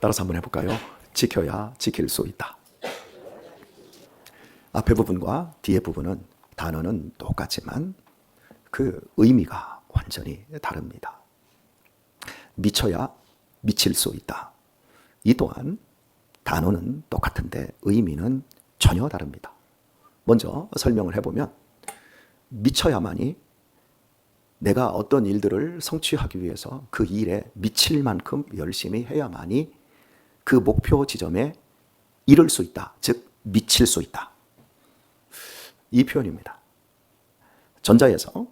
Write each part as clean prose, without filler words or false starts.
따라서 한번 해볼까요? 지켜야 지킬 수 있다. 앞에 부분과 뒤에 부분은 단어는 똑같지만 그 의미가 완전히 다릅니다. 미쳐야 미칠 수 있다. 이 또한 단어는 똑같은데 의미는 전혀 다릅니다. 먼저 설명을 해보면 미쳐야만이 내가 어떤 일들을 성취하기 위해서 그 일에 미칠 만큼 열심히 해야만이 그 목표 지점에 이를 수 있다. 즉 미칠 수 있다. 이 표현입니다. 전자에서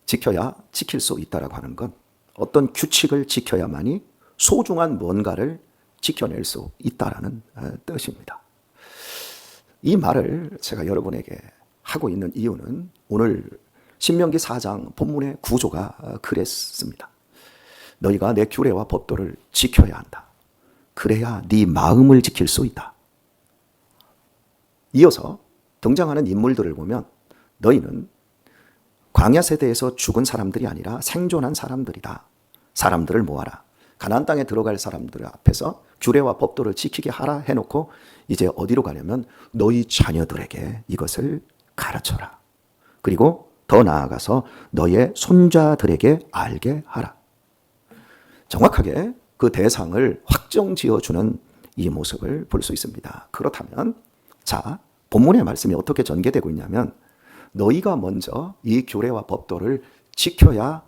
지켜야 지킬 수 있다라고 하는 건 어떤 규칙을 지켜야만이 소중한 뭔가를 지켜낼 수 있다라는 뜻입니다. 이 말을 제가 여러분에게 하고 있는 이유는 오늘 신명기 4장 본문의 구조가 그랬습니다. 너희가 내 규례와 법도를 지켜야 한다. 그래야 네 마음을 지킬 수 있다. 이어서 등장하는 인물들을 보면 너희는 광야 세대에서 죽은 사람들이 아니라 생존한 사람들이다. 사람들을 모아라. 가나안 땅에 들어갈 사람들 앞에서 규례와 법도를 지키게 하라 해놓고 이제 어디로 가냐면 너희 자녀들에게 이것을 가르쳐라. 그리고 더 나아가서 너의 손자들에게 알게 하라. 정확하게 그 대상을 확정 지어주는 이 모습을 볼 수 있습니다. 그렇다면 자, 본문의 말씀이 어떻게 전개되고 있냐면 너희가 먼저 이 규례와 법도를 지켜야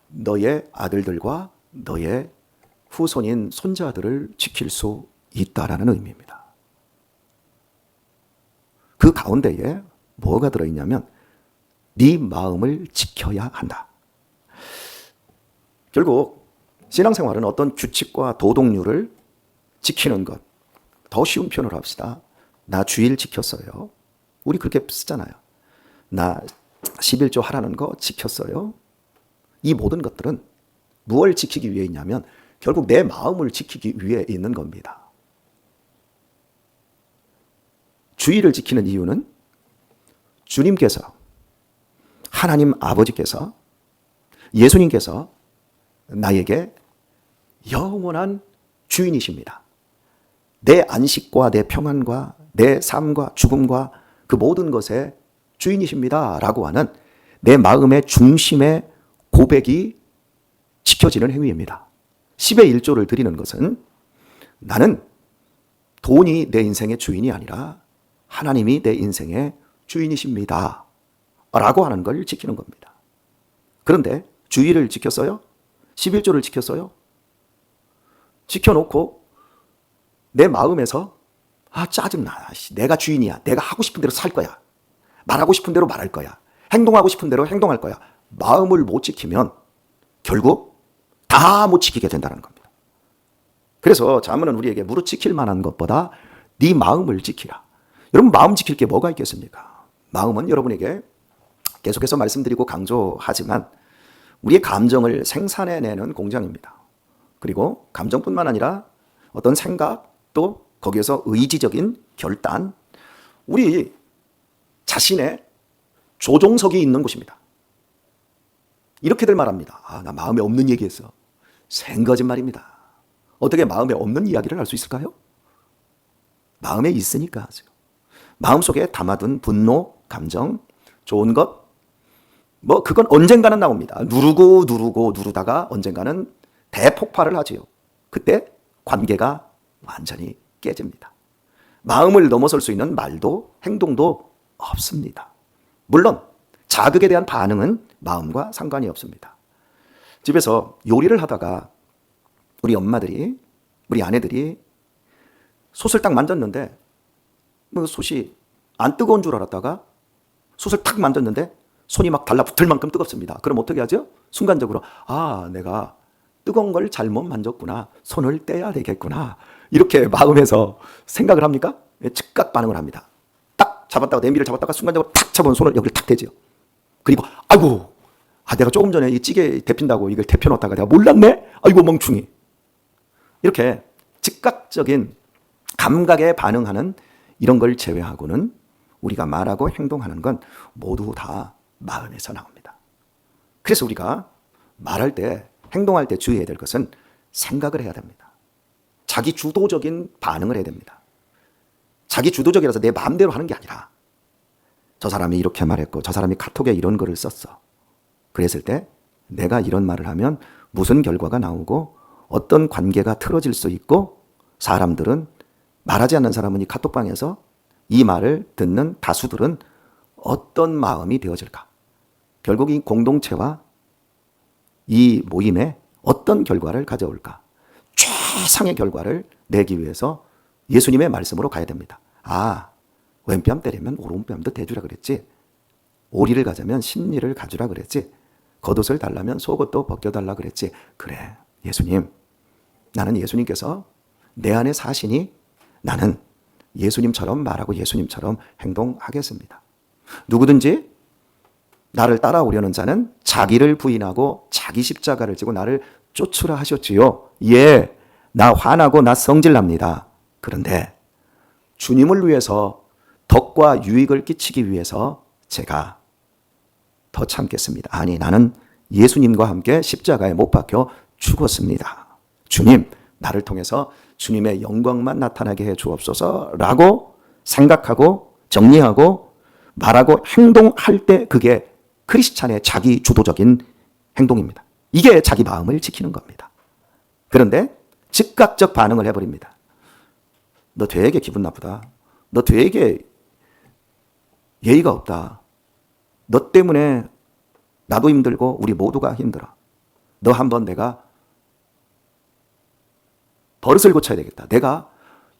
너의 아들들과 너의 후손인 손자들을 지킬 수 있다라는 의미입니다. 그 가운데에 뭐가 들어있냐면 네 마음을 지켜야 한다. 결국 신앙생활은 어떤 규칙과 도덕률을 지키는 것. 더 쉬운 표현으로 합시다. 나 주일 지켰어요. 우리 그렇게 쓰잖아요. 나 11조 하라는 거 지켰어요. 이 모든 것들은 무엇을 지키기 위해 있냐면 결국 내 마음을 지키기 위해 있는 겁니다. 주일을 지키는 이유는 주님께서 하나님 아버지께서 예수님께서 나에게 영원한 주인이십니다. 내 안식과 내 평안과 내 삶과 죽음과 그 모든 것의 주인이십니다. 라고 하는 내 마음의 중심의 고백이 지켜지는 행위입니다. 10의 1조를 드리는 것은 나는 돈이 내 인생의 주인이 아니라 하나님이 내 인생의 주인이십니다. 라고 하는 걸 지키는 겁니다. 그런데 주일을 지켰어요? 11조를 지켰어요? 지켜놓고 내 마음에서 짜증나. 내가 주인이야. 내가 하고 싶은 대로 살 거야. 말하고 싶은 대로 말할 거야. 행동하고 싶은 대로 행동할 거야. 마음을 못 지키면 결국 다 못 지키게 된다는 겁니다. 그래서 자문은 우리에게 무릇 지킬 만한 것보다 네 마음을 지키라. 여러분 마음 지킬 게 뭐가 있겠습니까? 마음은 여러분에게 계속해서 말씀드리고 강조하지만 우리의 감정을 생산해내는 공장입니다. 그리고 감정뿐만 아니라 어떤 생각 또 거기에서 의지적인 결단, 우리 자신의 조종석이 있는 곳입니다. 이렇게들 말합니다. 나 마음에 없는 얘기했어. 생거짓말입니다. 어떻게 마음에 없는 이야기를 할 수 있을까요? 마음에 있으니까 하죠. 마음속에 담아둔 분노, 감정, 좋은 것, 그건 언젠가는 나옵니다. 누르다가 언젠가는 대폭발을 하지요. 그때 관계가 완전히 깨집니다. 마음을 넘어설 수 있는 말도 행동도 없습니다. 물론 자극에 대한 반응은 마음과 상관이 없습니다. 집에서 요리를 하다가 우리 엄마들이, 우리 아내들이 솥을 딱 만졌는데 솥이 안 뜨거운 줄 알았다가 솥을 탁 만졌는데 손이 막 달라붙을 만큼 뜨겁습니다. 그럼 어떻게 하죠? 순간적으로 내가 뜨거운 걸 잘못 만졌구나. 손을 떼야 되겠구나. 이렇게 마음에서 생각을 합니까? 즉각 반응을 합니다. 딱 잡았다가 냄비를 잡았다가 순간적으로 탁 잡은 손을 여기를 탁 대죠. 그리고 아이고 내가 조금 전에 이 찌개 데핀다고 이걸 데펴놓다가 내가 몰랐네? 아이고 멍충이. 이렇게 즉각적인 감각에 반응하는 이런 걸 제외하고는 우리가 말하고 행동하는 건 모두 다 마음에서 나옵니다. 그래서 우리가 말할 때 행동할 때 주의해야 될 것은 생각을 해야 됩니다. 자기 주도적인 반응을 해야 됩니다. 자기 주도적이라서 내 마음대로 하는 게 아니라 저 사람이 이렇게 말했고 저 사람이 카톡에 이런 글을 썼어. 그랬을 때 내가 이런 말을 하면 무슨 결과가 나오고 어떤 관계가 틀어질 수 있고 사람들은 말하지 않는 사람은 이 카톡방에서 이 말을 듣는 다수들은 어떤 마음이 되어질까? 결국 이 공동체와 이 모임에 어떤 결과를 가져올까? 최상의 결과를 내기 위해서 예수님의 말씀으로 가야 됩니다. 아, 왼뺨 때리면 오른뺨도 대주라 그랬지. 오리를 가자면 신리를 가주라 그랬지. 겉옷을 달라면 속옷도 벗겨달라 그랬지. 그래, 예수님. 나는 예수님께서 내 안에 사시니 나는 예수님처럼 말하고 예수님처럼 행동하겠습니다. 누구든지 나를 따라오려는 자는 자기를 부인하고 자기 십자가를 지고 나를 쫓으라 하셨지요. 예, 나 화나고 나 성질납니다. 그런데 주님을 위해서 덕과 유익을 끼치기 위해서 제가 더 참겠습니다. 아니, 나는 예수님과 함께 십자가에 못 박혀 죽었습니다. 주님, 나를 통해서 주님의 영광만 나타나게 해 주옵소서라고 생각하고 정리하고 말하고 행동할 때 그게 크리스찬의 자기 주도적인 행동입니다. 이게 자기 마음을 지키는 겁니다. 그런데 즉각적 반응을 해버립니다. 너 되게 기분 나쁘다. 너 되게 예의가 없다. 너 때문에 나도 힘들고 우리 모두가 힘들어. 너 한번 내가 버릇을 고쳐야 되겠다. 내가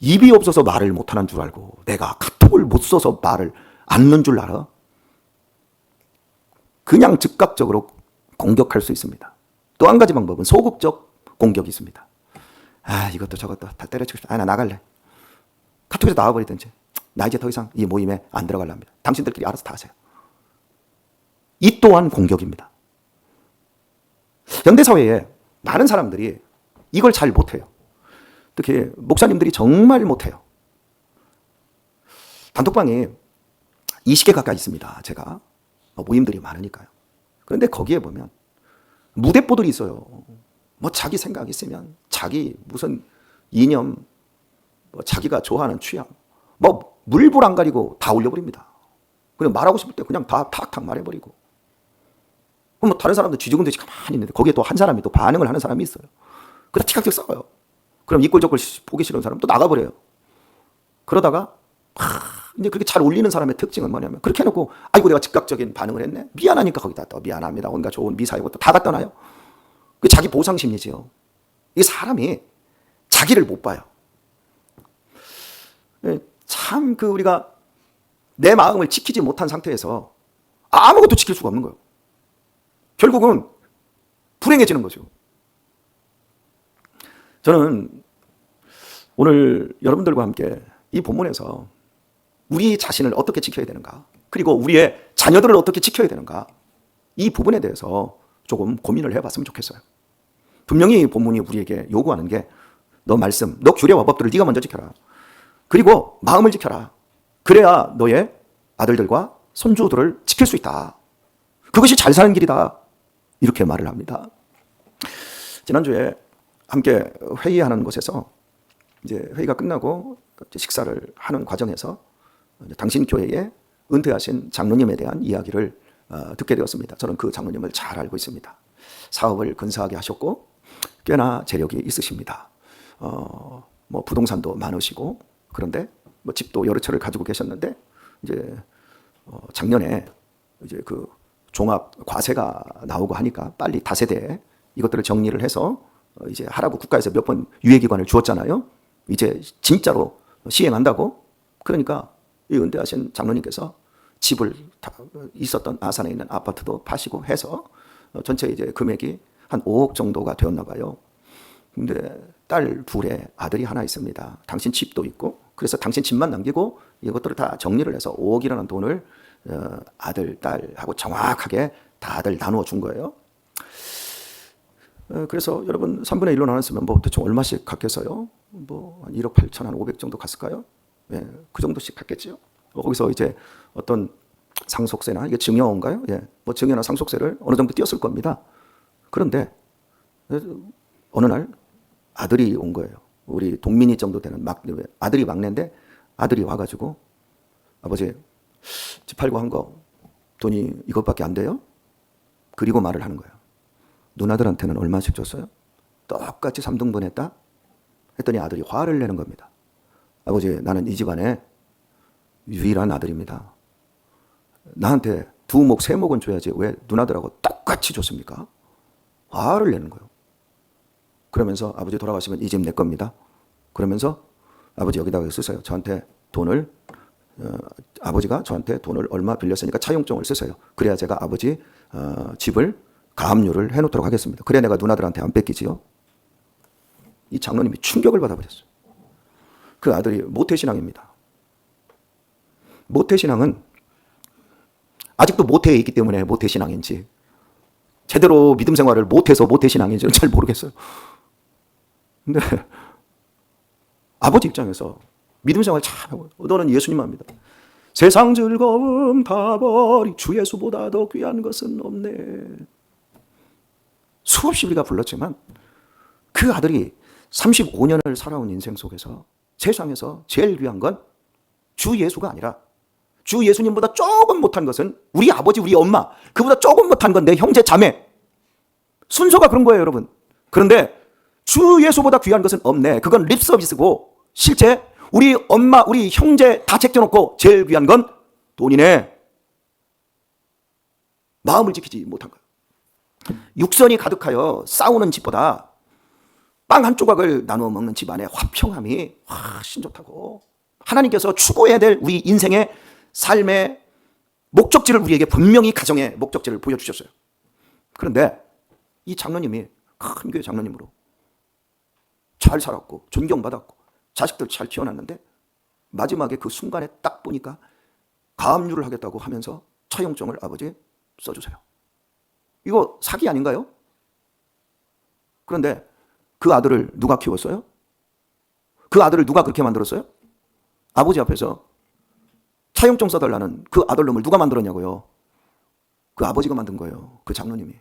입이 없어서 말을 못하는 줄 알고 내가 카톡을 못 써서 말을 안 넣는 줄 알아? 그냥 즉각적으로 공격할 수 있습니다. 또 한 가지 방법은 소극적 공격이 있습니다. 아, 이것도 저것도 다 때려치고 싶다. 아, 나 나갈래. 카톡에서 나와버리든지. 나 이제 더 이상 이 모임에 안 들어갈랍니다. 당신들끼리 알아서 다 하세요. 이 또한 공격입니다. 현대사회에 많은 사람들이 이걸 잘 못해요. 특히 목사님들이 정말 못해요. 단톡방이 20개 가까이 있습니다. 제가 모임들이 많으니까요. 그런데 거기에 보면 무대뽀들이 있어요. 뭐 자기 생각 있으면 자기 무슨 이념, 뭐 자기가 좋아하는 취향, 뭐 물불 안 가리고 다 올려버립니다. 그냥 말하고 싶을 때 그냥 다 탁탁 말해버리고. 뭐 다른 사람도 쥐죽은 듯이 가만히 있는데 거기에 또 한 사람이 또 반응을 하는 사람이 있어요. 그래서 티격태격 싸워요. 그럼 이꼴저꼴 보기 싫은 사람 또 나가버려요. 그러다가 이제 그렇게 잘 울리는 사람의 특징은 뭐냐면 그렇게 해놓고 아이고 내가 즉각적인 반응을 했네. 미안하니까 거기다 또 미안합니다. 온갖 좋은 미사이고 또 다 갖다 놔요. 그게 자기 보상 심리지요. 이 사람이 자기를 못 봐요. 참 우리가 내 마음을 지키지 못한 상태에서 아무것도 지킬 수가 없는 거예요. 결국은 불행해지는 거죠. 저는 오늘 여러분들과 함께 이 본문에서 우리 자신을 어떻게 지켜야 되는가, 그리고 우리의 자녀들을 어떻게 지켜야 되는가, 이 부분에 대해서 조금 고민을 해봤으면 좋겠어요. 분명히 이 본문이 우리에게 요구하는 게 너 말씀, 너 규례와 법들을 네가 먼저 지켜라. 그리고 마음을 지켜라. 그래야 너의 아들들과 손주들을 지킬 수 있다. 그것이 잘 사는 길이다. 이렇게 말을 합니다. 지난주에 함께 회의하는 곳에서 이제 회의가 끝나고 식사를 하는 과정에서 당신 교회에 은퇴하신 장로님에 대한 이야기를 듣게 되었습니다. 저는 그 장로님을 잘 알고 있습니다. 사업을 근사하게 하셨고 꽤나 재력이 있으십니다. 뭐 부동산도 많으시고 그런데 뭐 집도 여러 채를 가지고 계셨는데 이제 작년에 이제 그 종합 과세가 나오고 하니까 빨리 다세대 이것들을 정리를 해서 이제 하라고 국가에서 몇 번 유예기간을 주었잖아요. 이제 진짜로 시행한다고. 그러니까 이 은퇴하신 장로님께서 집을 다 있었던 아산에 있는 아파트도 파시고 해서 전체 이제 금액이 한 5억 정도가 되었나 봐요. 근데 딸 둘에 아들이 하나 있습니다. 당신 집도 있고 그래서 당신 집만 남기고 이것들을 다 정리를 해서 5억이라는 돈을 아들, 딸하고 정확하게 다들 나누어 준 거예요. 그래서 여러분 3분의 1로 나눴으면 뭐 대충 얼마씩 갔겠어요? 뭐 한 1억 8천 한 500 정도 갔을까요? 예, 그 정도씩 갔겠죠. 거기서 이제 어떤 상속세나 이게 증여인가요? 예, 뭐 증여나 상속세를 어느 정도 띄었을 겁니다. 그런데 어느 날 아들이 온 거예요. 우리 동민이 정도 되는 아들이 막내인데 아들이 와가지고 아버지 집 팔고 한 거 돈이 이것밖에 안 돼요? 그리고 말을 하는 거예요. 누나들한테는 얼마씩 줬어요? 똑같이 3등분 했다? 했더니 아들이 화를 내는 겁니다. 아버지, 나는 이 집안에 유일한 아들입니다. 나한테 2목, 3목은 줘야지 왜 누나들하고 똑같이 줬습니까? 화를 내는 거예요. 그러면서 아버지 돌아가시면 이 집 내 겁니다. 그러면서 아버지 여기다가 쓰세요. 저한테 돈을 아버지가 저한테 돈을 얼마 빌렸으니까 차용증을 쓰세요. 그래야 제가 아버지 집을 가압류를 해놓도록 하겠습니다. 그래야 내가 누나들한테 안 뺏기지요. 이 장로님이 충격을 받아버렸어요. 그 아들이 모태신앙입니다. 모태신앙은 아직도 모태에 있기 때문에 모태신앙인지 제대로 믿음 생활을 못해서 모태신앙인지는 잘 모르겠어요. 근데 아버지 입장에서 믿음 생활 잘하고 너는 예수님만 믿어. 세상 즐거움 다 버리 주 예수보다 더 귀한 것은 없네. 수없이 우리가 불렀지만 그 아들이 35년을 살아온 인생 속에서 세상에서 제일 귀한 건 주 예수가 아니라 주 예수님보다 조금 못한 것은 우리 아버지, 우리 엄마, 그보다 조금 못한 건 내 형제, 자매. 순서가 그런 거예요, 여러분. 그런데 주 예수보다 귀한 것은 없네. 그건 립 서비스고 실제 우리 엄마, 우리 형제 다 제껴놓고 제일 귀한 건 돈이네. 마음을 지키지 못한 거예요. 육선이 가득하여 싸우는 집보다 빵 한 조각을 나누어 먹는 집안의 화평함이 훨씬 좋다고. 하나님께서 추구해야 될 우리 인생의 삶의 목적지를 우리에게 분명히 가정의 목적지를 보여주셨어요. 그런데 이 장로님이 큰 교회 장로님으로 잘 살았고 존경받았고 자식들 잘 키워놨는데 마지막에 그 순간에 딱 보니까 가압류를 하겠다고 하면서 차용증을 아버지 써주세요. 이거 사기 아닌가요? 그런데 그 아들을 누가 키웠어요? 그 아들을 누가 그렇게 만들었어요? 아버지 앞에서 차용증 써달라는 그 아들놈을 누가 만들었냐고요? 그 아버지가 만든 거예요. 그 장로님이.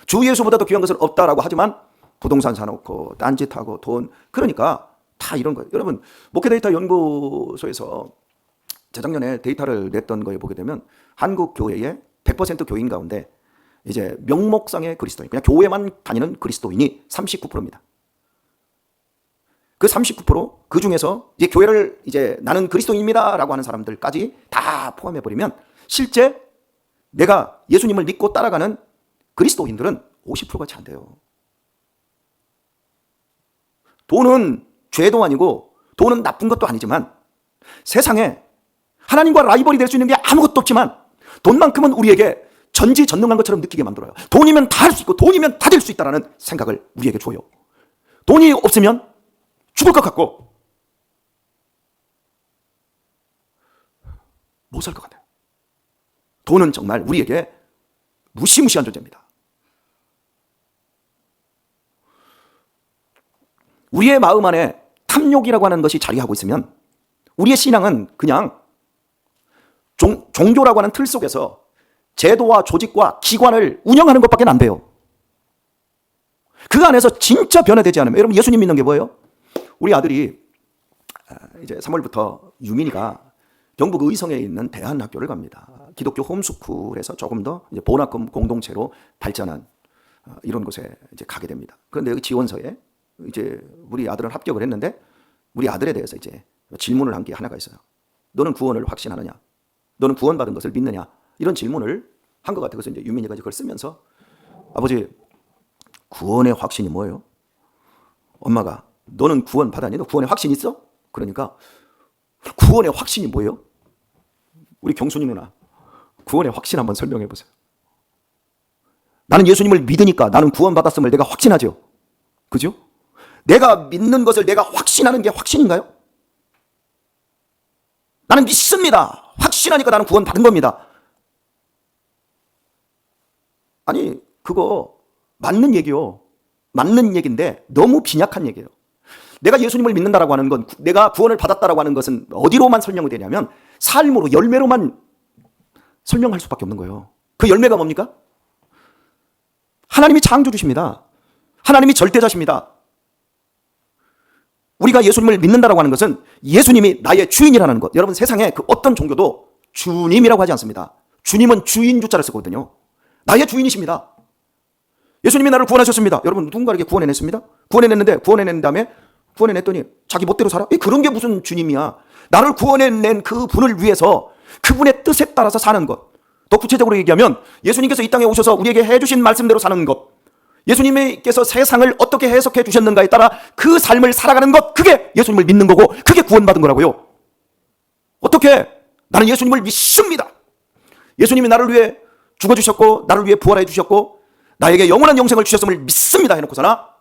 주 예수보다 더 귀한 것은 없다라고 하지만 부동산 사놓고 딴짓하고 돈, 그러니까 다 이런 거예요. 여러분, 목회데이터 연구소에서 재작년에 데이터를 냈던 거에 보게 되면 한국 교회의 100% 교인 가운데 이제 명목상의 그리스도인, 그냥 교회만 다니는 그리스도인이 39%입니다. 그 39%, 그 중에서 이제 교회를 이제 나는 그리스도인입니다라고 하는 사람들까지 다 포함해 버리면 실제 내가 예수님을 믿고 따라가는 그리스도인들은 50%가 채 안 돼요. 돈은 죄도 아니고 돈은 나쁜 것도 아니지만 세상에 하나님과 라이벌이 될 수 있는 게 아무것도 없지만 돈만큼은 우리에게 전지전능한 것처럼 느끼게 만들어요. 돈이면 다 할 수 있고 돈이면 다 될 수 있다는 생각을 우리에게 줘요. 돈이 없으면 죽을 것 같고 못 살 것 같아요. 돈은 정말 우리에게 무시무시한 존재입니다. 우리의 마음 안에 탐욕이라고 하는 것이 자리하고 있으면 우리의 신앙은 그냥 종교라고 하는 틀 속에서 제도와 조직과 기관을 운영하는 것밖에 안 돼요. 그 안에서 진짜 변화되지 않으면, 여러분 예수님 믿는 게 뭐예요? 우리 아들이 이제 3월부터 유민이가 경북 의성에 있는 대한학교를 갑니다. 기독교 홈스쿨에서 조금 더 이제 본학금 공동체로 발전한 이런 곳에 이제 가게 됩니다. 그런데 여기 지원서에 이제 우리 아들은 합격을 했는데 우리 아들에 대해서 이제 질문을 한 게 하나가 있어요. 너는 구원을 확신하느냐? 너는 구원받은 것을 믿느냐? 이런 질문을 한 것 같아요. 그래서 이제 유민이가 그걸 쓰면서 아버지, 구원의 확신이 뭐예요? 엄마가 너는 구원 받았니? 너 구원의 확신 있어? 그러니까 구원의 확신이 뭐예요? 우리 경순이 누나, 구원의 확신 한번 설명해 보세요. 나는 예수님을 믿으니까 나는 구원받았음을 내가 확신하죠. 그죠? 내가 믿는 것을 내가 확신하는 게 확신인가요? 나는 믿습니다. 확신하니까 나는 구원받은 겁니다. 아니, 그거 맞는 얘기요. 맞는 얘기인데 너무 빈약한 얘기예요. 내가 예수님을 믿는다라고 하는 건, 내가 구원을 받았다라고 하는 것은 어디로만 설명이 되냐면 삶으로, 열매로만 설명할 수밖에 없는 거예요. 그 열매가 뭡니까? 하나님이 창조주십니다. 하나님이 절대자십니다. 우리가 예수님을 믿는다라고 하는 것은 예수님이 나의 주인이라는 것. 여러분, 세상에 그 어떤 종교도 주님이라고 하지 않습니다. 주님은 주인 주자를 쓰거든요. 나의 주인이십니다. 예수님이 나를 구원하셨습니다. 여러분, 누군가에게 구원해냈습니다. 구원해낸 다음에 구원해냈더니 자기 멋대로 살아? 그런 게 무슨 주님이야. 나를 구원해낸 그 분을 위해서 그분의 뜻에 따라서 사는 것. 더 구체적으로 얘기하면 예수님께서 이 땅에 오셔서 우리에게 해주신 말씀대로 사는 것, 예수님께서 세상을 어떻게 해석해 주셨는가에 따라 그 삶을 살아가는 것, 그게 예수님을 믿는 거고 그게 구원받은 거라고요. 어떻게? 나는 예수님을 믿습니다. 예수님이 나를 위해 죽어주셨고 나를 위해 부활해 주셨고 나에게 영원한 영생을 주셨음을 믿습니다 해놓고서나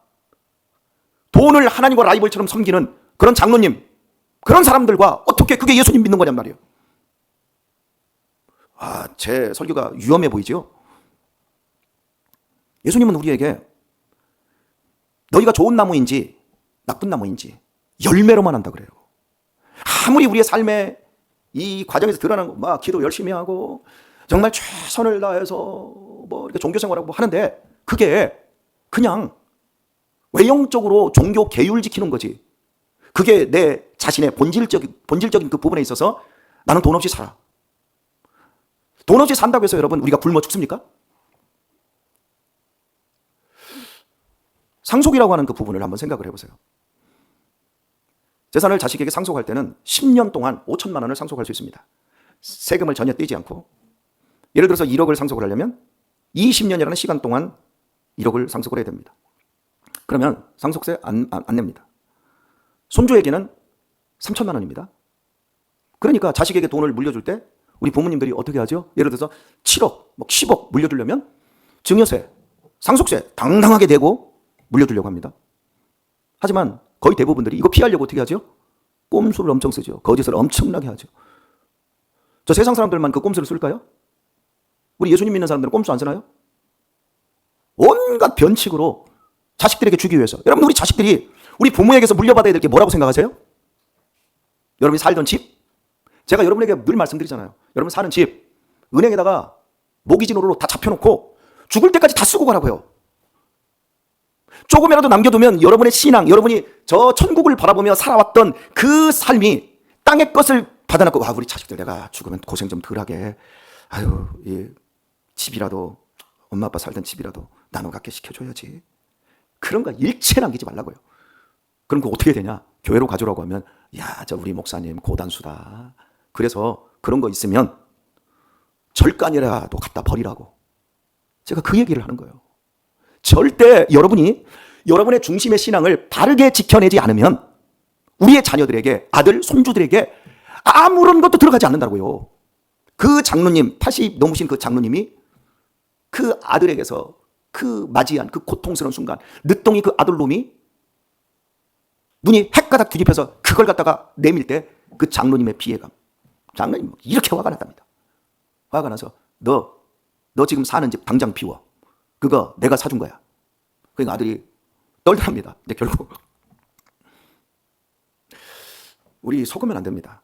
돈을 하나님과 라이벌처럼 섬기는 그런 장로님, 그런 사람들과 어떻게 그게 예수님 믿는 거냔 말이에요. 제 설교가 위험해 보이죠? 예수님은 우리에게 너희가 좋은 나무인지 나쁜 나무인지 열매로만 한다 그래요. 아무리 우리의 삶에 이 과정에서 드러나는 거, 막 기도 열심히 하고 정말 최선을 다해서 뭐 이렇게 종교 생활하고 하는데 그게 그냥 외형적으로 종교 계율 지키는 거지. 그게 내 자신의 본질적인 그 부분에 있어서 나는 돈 없이 살아. 돈 없이 산다고 해서 여러분 우리가 굶어 죽습니까? 상속이라고 하는 그 부분을 한번 생각을 해보세요. 재산을 자식에게 상속할 때는 10년 동안 5천만 원을 상속할 수 있습니다. 세금을 전혀 떼지 않고. 예를 들어서 1억을 상속을 하려면 20년이라는 시간 동안 1억을 상속을 해야 됩니다. 그러면 상속세 안 냅니다. 손주에게는 3천만 원입니다. 그러니까 자식에게 돈을 물려줄 때 우리 부모님들이 어떻게 하죠? 예를 들어서 7억, 10억 물려주려면 증여세, 상속세 당당하게 내고 물려주려고 합니다. 하지만 거의 대부분들이 이거 피하려고 어떻게 하죠? 꼼수를 엄청 쓰죠. 거짓을 엄청나게 하죠. 저 세상 사람들만 그 꼼수를 쓸까요? 우리 예수님 믿는 사람들은 꼼수 안 쓰나요? 온갖 변칙으로 자식들에게 주기 위해서. 여러분, 우리 자식들이 우리 부모에게서 물려받아야 될 게 뭐라고 생각하세요? 여러분이 살던 집? 제가 여러분에게 늘 말씀드리잖아요. 여러분 사는 집 은행에다가 모기지노로 다 잡혀놓고 죽을 때까지 다 쓰고 가라고요. 조금이라도 남겨두면 여러분의 신앙, 여러분이 저 천국을 바라보며 살아왔던 그 삶이 땅의 것을 받아놓고, 우리 자식들 내가 죽으면 고생 좀 덜 하게, 이 집이라도, 엄마 아빠 살던 집이라도 나눠 갖게 시켜줘야지. 그런 거 일체 남기지 말라고요. 그럼 그거 어떻게 되냐? 교회로 가져오라고 하면, 저 우리 목사님 고단수다. 그래서 그런 거 있으면 절간이라도 갖다 버리라고. 제가 그 얘기를 하는 거예요. 절대 여러분이 여러분의 중심의 신앙을 바르게 지켜내지 않으면 우리의 자녀들에게, 아들, 손주들에게 아무런 것도 들어가지 않는다고요. 그 장로님, 80 넘으신 그 장로님이 그 아들에게서 그 맞이한 그 고통스러운 순간, 늦둥이 그 아들놈이 눈이 헷가닥 뒤집혀서 그걸 갖다가 내밀 때 그 장로님의 피해감, 장로님 이렇게 화가 났답니다. 화가 나서 너 지금 사는 집 당장 비워. 그거 내가 사준 거야. 그러니까 아들이 떨더랍니다. 근데 결국 우리 속으면 안 됩니다.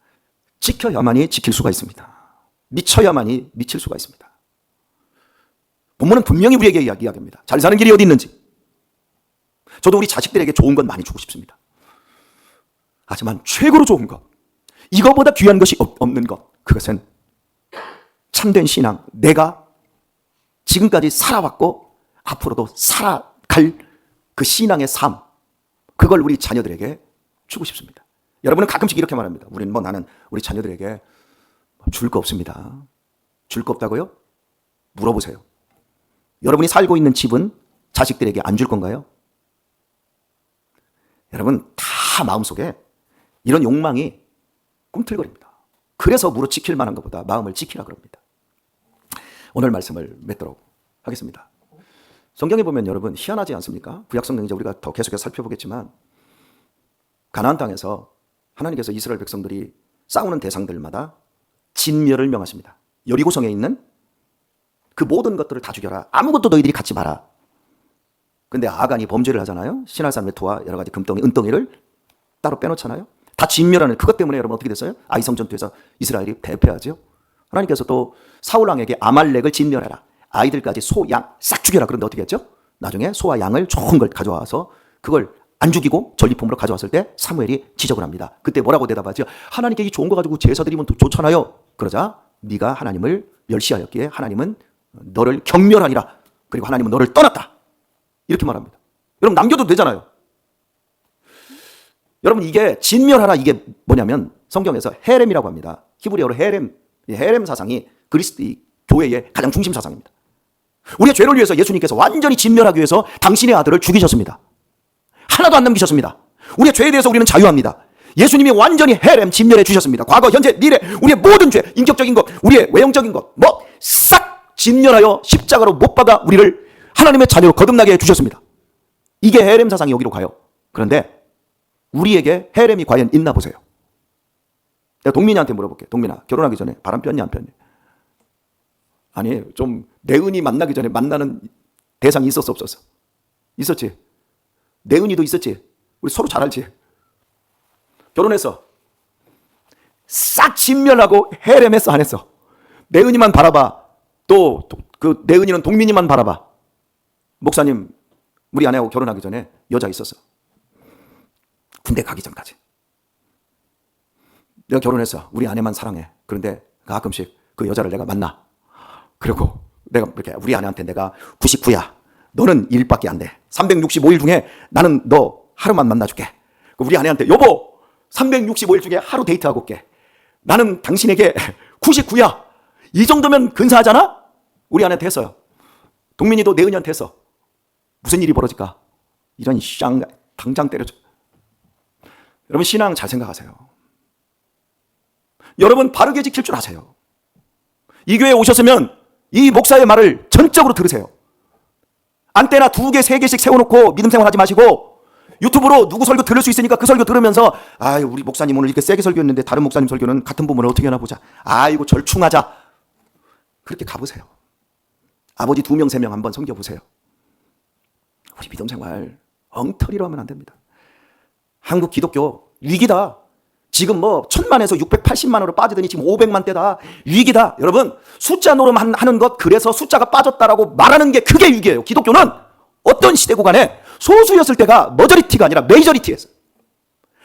지켜야만이 지킬 수가 있습니다. 미쳐야만이 미칠 수가 있습니다. 본문은 분명히 우리에게 이야기합니다. 잘 사는 길이 어디 있는지. 저도 우리 자식들에게 좋은 건 많이 주고 싶습니다. 하지만 최고로 좋은 것, 이거보다 귀한 것이 없는 것, 그것은 참된 신앙, 내가 지금까지 살아왔고 앞으로도 살아갈 그 신앙의 삶, 그걸 우리 자녀들에게 주고 싶습니다. 여러분은 가끔씩 이렇게 말합니다. 나는 우리 자녀들에게 줄 거 없습니다. 줄 거 없다고요? 물어보세요. 여러분이 살고 있는 집은 자식들에게 안 줄 건가요? 여러분, 다 마음속에 이런 욕망이 꿈틀거립니다. 그래서 무릇 지킬 만한 것보다 마음을 지키라 그럽니다. 오늘 말씀을 맺도록 하겠습니다. 성경에 보면 여러분 희한하지 않습니까? 구약 성경 이제 우리가 더 계속해서 살펴보겠지만, 가나안 땅에서 하나님께서 이스라엘 백성들이 싸우는 대상들마다 진멸을 명하십니다. 여리고성에 있는 그 모든 것들을 다 죽여라. 아무것도 너희들이 갖지 마라. 근데 아간이 범죄를 하잖아요. 신할산 외투와 여러 가지 금덩이, 은덩이를 따로 빼놓잖아요. 다 진멸하는 그것 때문에 여러분 어떻게 됐어요? 아이성 전투에서 이스라엘이 대패하죠. 하나님께서 또 사울 왕에게 아말렉을 진멸해라. 아이들까지 소, 양 싹 죽여라. 그런데 어떻게 했죠? 나중에 소와 양을 좋은 걸 가져와서 그걸 안 죽이고 전리품으로 가져왔을 때 사무엘이 지적을 합니다. 그때 뭐라고 대답하죠? 하나님께 이 좋은 거 가지고 제사 드리면 좋잖아요. 그러자 네가 하나님을 멸시하였기에 하나님은 너를 경멸하니라. 그리고 하나님은 너를 떠났다. 이렇게 말합니다. 여러분 남겨도 되잖아요. 여러분 이게 진멸하라, 이게 뭐냐면 성경에서 헤렘이라고 합니다. 히브리어로 헤렘, 헤렘 사상이 그리스도의 교회의 가장 중심 사상입니다. 우리의 죄를 위해서 예수님께서 완전히 진멸하기 위해서 당신의 아들을 죽이셨습니다. 하나도 안 남기셨습니다. 우리의 죄에 대해서 우리는 자유합니다. 예수님이 완전히 헤렘 진멸해 주셨습니다. 과거, 현재, 미래, 우리의 모든 죄, 인격적인 것, 우리의 외형적인 것, 뭐 싹 진멸하여 십자가로 못 박아 우리를 하나님의 자녀로 거듭나게 해주셨습니다. 이게 헤렘 사상이 여기로 가요. 그런데 우리에게 헤렘이 과연 있나 보세요. 내가 동민이한테 물어볼게. 동민아, 결혼하기 전에 바람 폈냐 안 폈냐? 아니, 좀 내은이 만나기 전에 만나는 대상이 있었어 없었어? 있었지. 내은이도 있었지. 우리 서로 잘 알지. 결혼했어. 싹 진멸하고 헤렘했어 안 했어? 내은이만 바라봐. 또 그 내은이는 동민이만 바라봐. 목사님, 우리 아내하고 결혼하기 전에 여자 있었어. 군대 가기 전까지. 내가 결혼했어. 우리 아내만 사랑해. 그런데 가끔씩 그 여자를 내가 만나. 그리고 내가 이렇게 우리 아내한테 내가 99야. 너는 1일밖에 안 돼. 365일 중에 나는 너 하루만 만나줄게. 우리 아내한테 여보 365일 중에 하루 데이트하고 올게. 나는 당신에게 99야. 이 정도면 근사하잖아? 우리 아내한테 했어요. 동민이도 내은이한테 했어. 무슨 일이 벌어질까? 이런 쌍 당장 때려줘. 여러분 신앙 잘 생각하세요. 여러분 바르게 지킬 줄 아세요. 이 교회에 오셨으면 이 목사의 말을 전적으로 들으세요. 안테나 2개, 3개씩 세워놓고 믿음 생활하지 마시고 유튜브로 누구 설교 들을 수 있으니까 그 설교 들으면서 아유 우리 목사님 오늘 이렇게 세게 설교했는데 다른 목사님 설교는 같은 부분을 어떻게 하나 보자. 아이고 절충하자. 그렇게 가보세요. 아버지 2명, 3명 한번 섬겨보세요. 우리 믿음 생활 엉터리로 하면 안 됩니다. 한국 기독교 위기다. 지금 뭐 1000만에서 680만으로 빠지더니 지금 500만대다. 위기다. 여러분 숫자 노름 하는 것, 그래서 숫자가 빠졌다라고 말하는 게 그게 위기예요. 기독교는 어떤 시대 구간에 소수였을 때가 머저리티가 아니라 메이저리티였어요.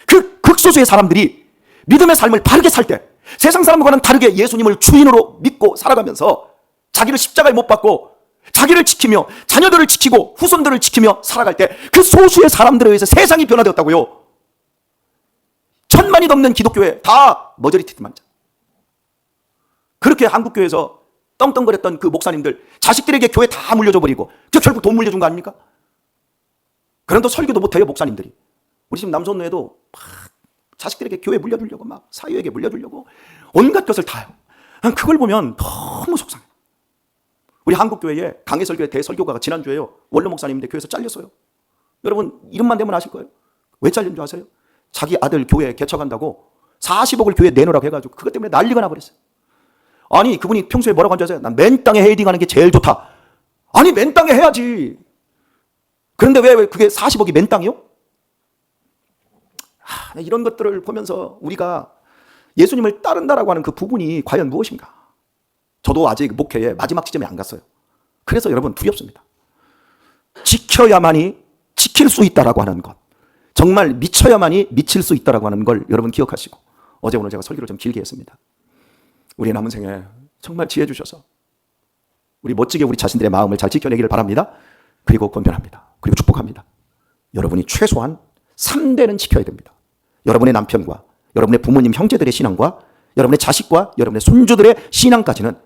그 극소수의 사람들이 믿음의 삶을 바르게 살 때 세상 사람과는 다르게 예수님을 주인으로 믿고 살아가면서 자기를 십자가에 못 박고 자기를 지키며 자녀들을 지키고 후손들을 지키며 살아갈 때 그 소수의 사람들에 의해서 세상이 변화되었다고요. 1000만이 넘는 기독교에 다 머저리티만. 그렇게 한국교회에서 떵떵거렸던 그 목사님들 자식들에게 교회 다 물려줘 버리고 그 결국 돈 물려준 거 아닙니까? 그런데 설교도 못해요 목사님들이. 우리 지금 남손노에도 막 자식들에게 교회 물려주려고 막 사유에게 물려주려고 온갖 것을 다 해요. 그걸 보면 너무 속상해요. 우리 한국교회에 강해설교회 대설교가가 지난주에요. 원로 목사님인데 교회에서 잘렸어요. 여러분 이름만 대면 아실 거예요. 왜 잘린 줄 아세요? 자기 아들 교회 개척한다고 40억을 교회에 내놓으라고 해가지고 그것 때문에 난리가 나버렸어요. 아니 그분이 평소에 뭐라고 한 줄 아세요? 난 맨 땅에 헤딩하는 게 제일 좋다. 아니 맨 땅에 해야지. 그런데 왜 그게 40억이 맨 땅이요? 이런 것들을 보면서 우리가 예수님을 따른다라고 하는 그 부분이 과연 무엇인가? 저도 아직 목회의 마지막 지점에 안 갔어요. 그래서 여러분 두렵습니다. 지켜야만이 지킬 수 있다라고 하는 것, 정말 미쳐야만이 미칠 수 있다라고 하는 걸 여러분 기억하시고, 어제 오늘 제가 설교를 좀 길게 했습니다. 우리의 남은 생에 정말 지혜 주셔서 우리 멋지게 우리 자신들의 마음을 잘 지켜내기를 바랍니다. 그리고 권면합니다. 그리고 축복합니다. 여러분이 최소한 3대는 지켜야 됩니다. 여러분의 남편과 여러분의 부모님 형제들의 신앙과 여러분의 자식과 여러분의 손주들의 신앙까지는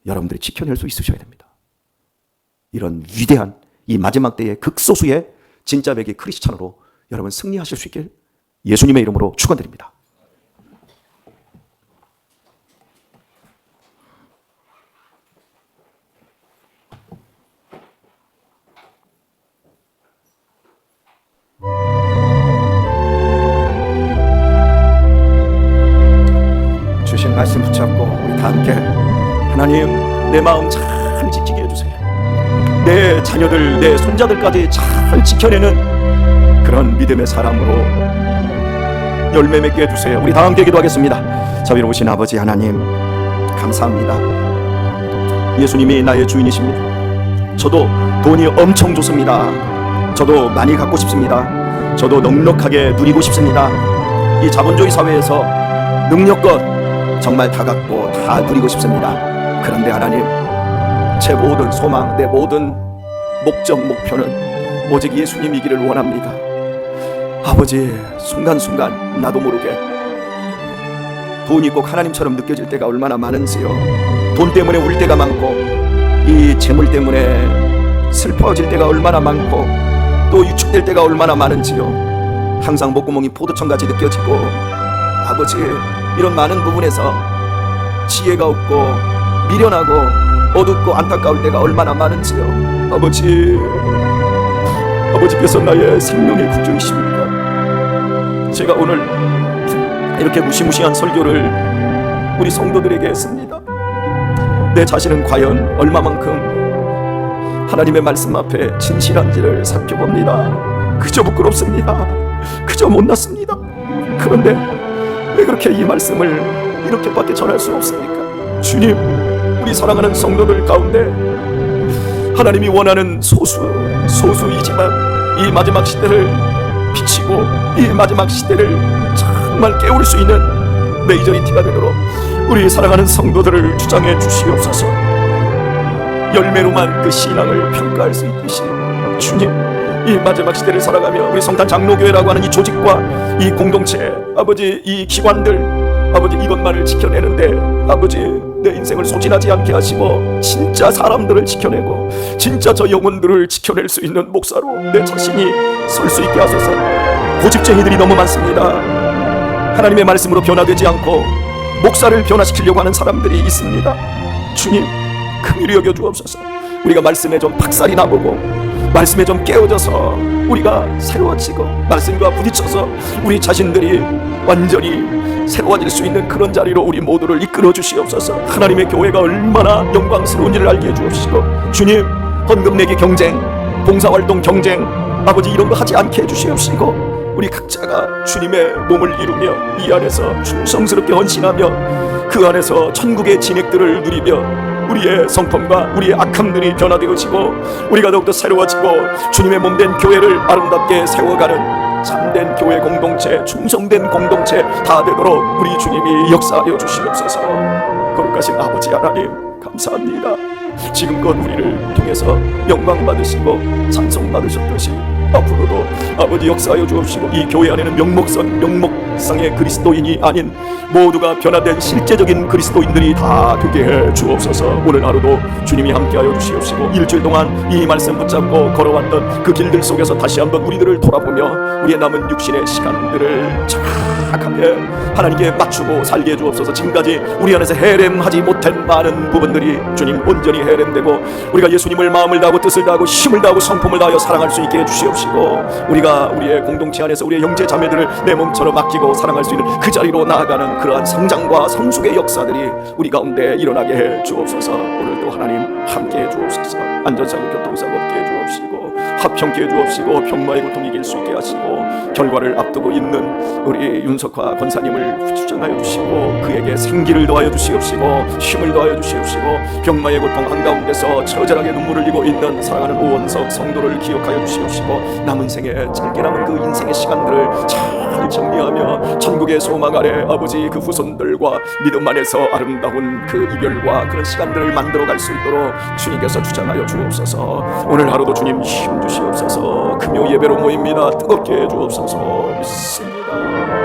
여러분들이 지켜낼 수 있으셔야 됩니다. 이런 위대한 이 마지막 때의 극소수의 진짜 백의 크리스찬으로 여러분 승리하실 수 있길 예수님의 이름으로 축원드립니다. 주신 말씀 붙잡고 우리 다 함께 하나님 내 마음 잘 지키게 해주세요. 내 자녀들 내 손자들까지 잘 지켜내는 그런 믿음의 사람으로 열매 맺게 해주세요. 우리 다 함께 기도하겠습니다. 자비로우신 아버지 하나님 감사합니다. 예수님이 나의 주인이십니다. 저도 돈이 엄청 좋습니다. 저도 많이 갖고 싶습니다. 저도 넉넉하게 누리고 싶습니다. 이 자본주의 사회에서 능력껏 정말 다 갖고 다 누리고 싶습니다. 그런데 하나님, 제 모든 소망, 내 모든 목적, 목표는 오직 예수님이기를 원합니다. 아버지, 순간순간 나도 모르게 돈이 꼭 하나님처럼 느껴질 때가 얼마나 많은지요. 돈 때문에 울 때가 많고, 이 재물 때문에 슬퍼질 때가 얼마나 많고, 또 위축될 때가 얼마나 많은지요. 항상 목구멍이 포도청같이 느껴지고, 아버지, 이런 많은 부분에서 지혜가 없고 미련하고 어둡고 안타까울 때가 얼마나 많은지요. 아버지께서 나의 생명의 구주이십니다. 제가 오늘 이렇게 무시무시한 설교를 우리 성도들에게 했습니다. 내 자신은 과연 얼마만큼 하나님의 말씀 앞에 진실한지를 살펴봅니다. 그저 부끄럽습니다. 그저 못났습니다. 그런데 왜 그렇게 이 말씀을 이렇게밖에 전할 수 없습니까? 주님, 우리 사랑하는 성도들 가운데 하나님이 원하는 소수이지만 이 마지막 시대를 비치고 이 마지막 시대를 정말 깨울 수 있는 메이저리티가 되도록 우리 사랑하는 성도들을 주장해 주시옵소서. 열매로만 그 신앙을 평가할 수 있듯이 주님, 이 마지막 시대를 살아가며 우리 성탄 장로교회라고 하는 이 조직과 이 공동체, 아버지, 이 기관들, 아버지, 이것만을 지켜내는데 아버지, 내 인생을 소진하지 않게 하시고 진짜 사람들을 지켜내고 진짜 저 영혼들을 지켜낼 수 있는 목사로 내 자신이 설 수 있게 하소서. 고집쟁이들이 너무 많습니다. 하나님의 말씀으로 변화되지 않고 목사를 변화시키려고 하는 사람들이 있습니다. 주님, 긍휼히 여겨 주옵소서. 우리가 말씀에 좀 박살이 나보고 말씀에 좀 깨어져서 우리가 새로워지고 말씀과 부딪혀서 우리 자신들이 완전히 새로워질 수 있는 그런 자리로 우리 모두를 이끌어 주시옵소서. 하나님의 교회가 얼마나 영광스러운지를 알게 해주옵시고, 주님, 헌금 내기 경쟁, 봉사활동 경쟁, 아버지, 이런 거 하지 않게 해주시옵시고, 우리 각자가 주님의 몸을 이루며 이 안에서 충성스럽게 헌신하며 그 안에서 천국의 진액들을 누리며 우리의 성품과 우리의 악함들이 변화되어지고 우리가 더욱더 새로워지고 주님의 몸된 교회를 아름답게 세워가는 참된 교회 공동체, 충성된 공동체 다 되도록 우리 주님이 역사하여 주시옵소서. 거룩하신 아버지 하나님, 감사합니다. 지금껏 우리를 통해서 영광 받으시고 찬송 받으셨듯이 앞으로도 아버지 역사하여 주옵시고, 이 교회 안에는 명목상의 그리스도인이 아닌 모두가 변화된 실제적인 그리스도인들이 다 되게 해 주옵소서. 오늘 하루도 주님이 함께하여 주시옵시고, 일주일 동안 이 말씀 붙잡고 걸어왔던 그 길들 속에서 다시 한번 우리들을 돌아보며 우리의 남은 육신의 시간들을 정확하게 하나님께 맞추고 살게 해 주옵소서. 지금까지 우리 안에서 해렘하지 못한 많은 부분들이 주님 온전히 해렘되고 우리가 예수님을 마음을 다하고 뜻을 다하고 힘을 다하고 성품을 다하여 사랑할 수 있게 해 주시옵시고, 우리가 우리의 공동체 안에서 우리의 형제 자매들을 내 몸처럼 아끼고 사랑할 수 있는 그 자리로 나아가는 그러한 성장과 성숙의 역사들이 우리 가운데 일어나게 해 주옵소서. 오늘도 하나님 함께 해 주옵소서. 안전사고 교통사고 없게 해 주옵시고 합평케 해 주옵시고 병마의 고통 이길 수 있게 하시고 결과를 앞두고 있는 우리 윤석화 권사님을 주장하여 주시고 그에게 생기를 더하여 주시옵시고 힘을 더하여 주시옵시고 병마의 고통 한가운데서 처절하게 눈물을 흘리고 있는 사랑하는 오원석 성도를 기억하여 주시옵시고 남은 생에 짧게 남은 그 인생의 시간들을 잘 정리하며 천국의 소망 아래 아버지 그 후손들과 믿음 안에서 아름다운 그 이별과 그런 시간들을 만들어갈 수 있도록 주님께서 주장하여 주옵소서. 오늘 하루도 주님 힘 주시옵소서. 금요 예배로 모입니다. 뜨겁게 해 주옵소서. 믿습니다.